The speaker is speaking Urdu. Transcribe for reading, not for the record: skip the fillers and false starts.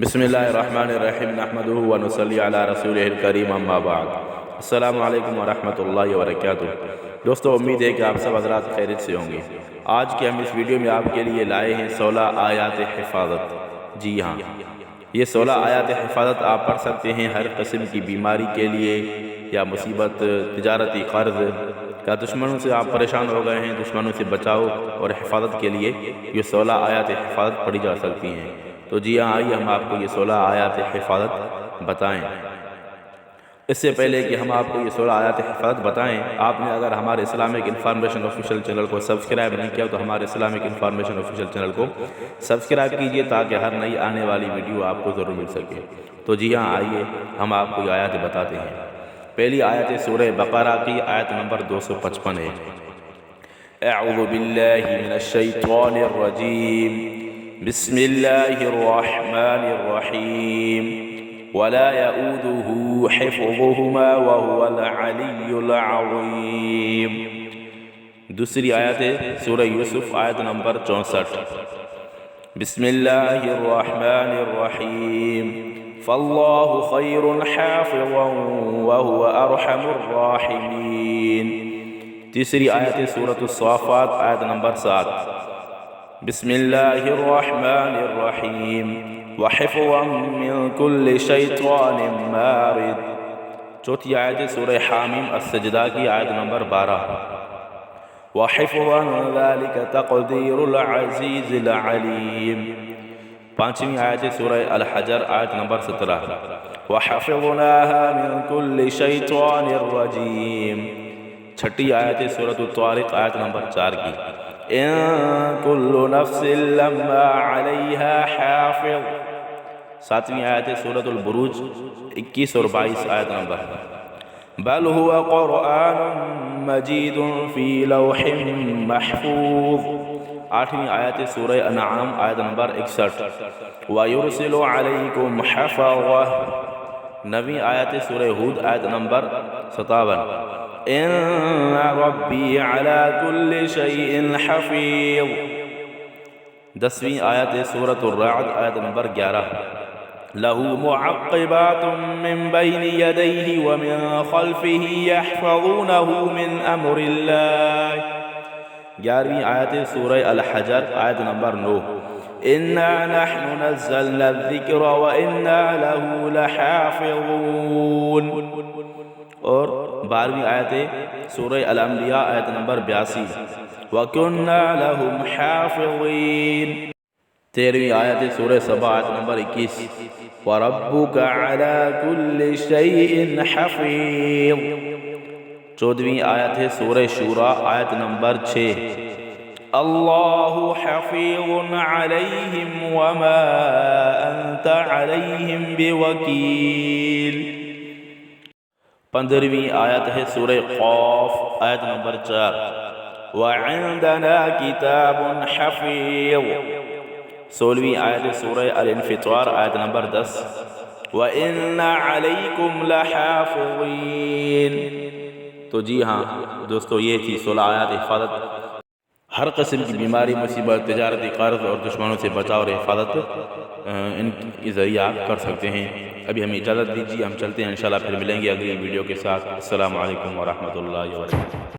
بسم اللہ الرحمن الرحیم نحمدہ و نصلی علی رسولہ الکریم اما بعد۔ السلام علیکم ورحمۃ اللہ وبرکاتہ۔ دوستو، امید ہے کہ آپ سب حضرات خیریت سے ہوں گے۔ آج کے ہم اس ویڈیو میں آپ کے لیے لائے ہیں 16 آیات حفاظت۔ جی ہاں، یہ 16 آیات حفاظت آپ پڑھ سکتے ہیں ہر قسم کی بیماری کے لیے یا مصیبت، تجارتی قرض یا دشمنوں سے آپ پریشان ہو گئے ہیں، دشمنوں سے بچاؤ اور حفاظت کے لیے یہ 16 آیات حفاظت پڑھی جا سکتی ہیں۔ تو جی ہاں، آئیے ہم آپ کو یہ 16 آیات حفاظت بتائیں۔ اس سے پہلے کہ ہم آپ کو یہ 16 آیات حفاظت بتائیں، آپ نے اگر ہمارے اسلامک انفارمیشن آفیشیل چینل کو سبسکرائب نہیں کیا تو ہمارے اسلامک انفارمیشن آفیشیل چینل کو سبسکرائب کیجئے تاکہ ہر نئی آنے والی ویڈیو آپ کو ضرور مل سکے۔ تو جی ہاں، آئیے ہم آپ کو یہ آیات بتاتے ہیں۔ پہلی آیت سورہ بقرہ کی آیت نمبر 255 ہے۔ اعوذ باللہ من الشیطان الرجیم، بسم اللہ الرحمن الرحیم، ولا يؤوده حفظهما وهو العلی العظیم۔ دوسری آیت سورہ یوسف آیت نمبر 64، بسم اللہ الرحمن الرحیم، فاللہ خیر حافظا وهو ارحم الراحمین۔ تیسری آیت سورۃ الصافات آیت نمبر 7، بسم اللہ الرحمن الرحیم، وحفظا من کل شیطان مارد۔ چوتھی آیت سورہ حامیم السجدہ کی آیت نمبر 12، وحفظا ذلك تقدیر العزیز العلیم۔ پانچویں آیت سورہ الحجر آیت نمبر 17، وحفظناها من كل شیطان الرجیم۔ چھٹی آیت سورۃ الطارق آیت نمبر 4 کی، ان کل نفس لما علیہا حافظ۔ ساتویں آیت سورۃ البروج 21 اور 22 آیت نمبر، بل هو قرآن مجید فی لوح محفوظ۔ آٹھویں آیت سورہ انعام آیت نمبر 61، وَيُرْسِلُ عَلَيْكُمْ حَفَظَةً۔ نویں آیت سورہ ہود آیت نمبر 57، ان ربی علی کل شیء حفیظ۔ دسویں آیت سورۃ الرعد آیت نمبر 11، لَهُ مُعَقِّبَاتٌ مِّن بَيْنِ يَدَيْهِ وَمِن خَلْفِهِ يَحْفَظُونَهُ مِنْ أَمْرِ اللَّهِ۔ 11ویں آیت سورہ الحجر آیت نمبر 9، اِنَّا نَحْنُ نَزَّلْنَا الذِّكْرَ وَإِنَّا لَهُ لَحَافِظُونَ۔ اور 12ویں آیت سورہ الانبیاء آیت نمبر 82، وَكُنَّا لَهُمْ حَافِظِينَ۔ 13ویں آیت سورہ سبا آیت نمبر 21، وَرَبُّكَ عَلَى كُلِّ شَيْءٍ حَفِيظٌ۔ 14ویں آیت ہے سورہ شورى آیت نمبر 6، اللہ حفیظ علیہم وما انت علیہم بوکیل۔ 15ویں آیت ہے سورہ قاف آیت نمبر 4، وعندنا کتاب حفیظ۔ 16ویں آیت سورہ الانفطار آیت نمبر 10، وَإِنَّ عَلَيْكُمْ لَحَافِظِينَ۔ تو جی ہاں دوستو، یہ تھی 16 آیات حفاظت۔ ہر قسم کی بیماری، مصیبت، تجارتی قرض اور دشمنوں سے بچاؤ اور حفاظت ان کے ذریعے آپ کر سکتے ہیں۔ ابھی ہمیں اجازت دیجیے، ہم چلتے ہیں، انشاءاللہ پھر ملیں گے اگلی ویڈیو کے ساتھ۔ السلام علیکم ورحمۃ اللہ وبرکاتہ۔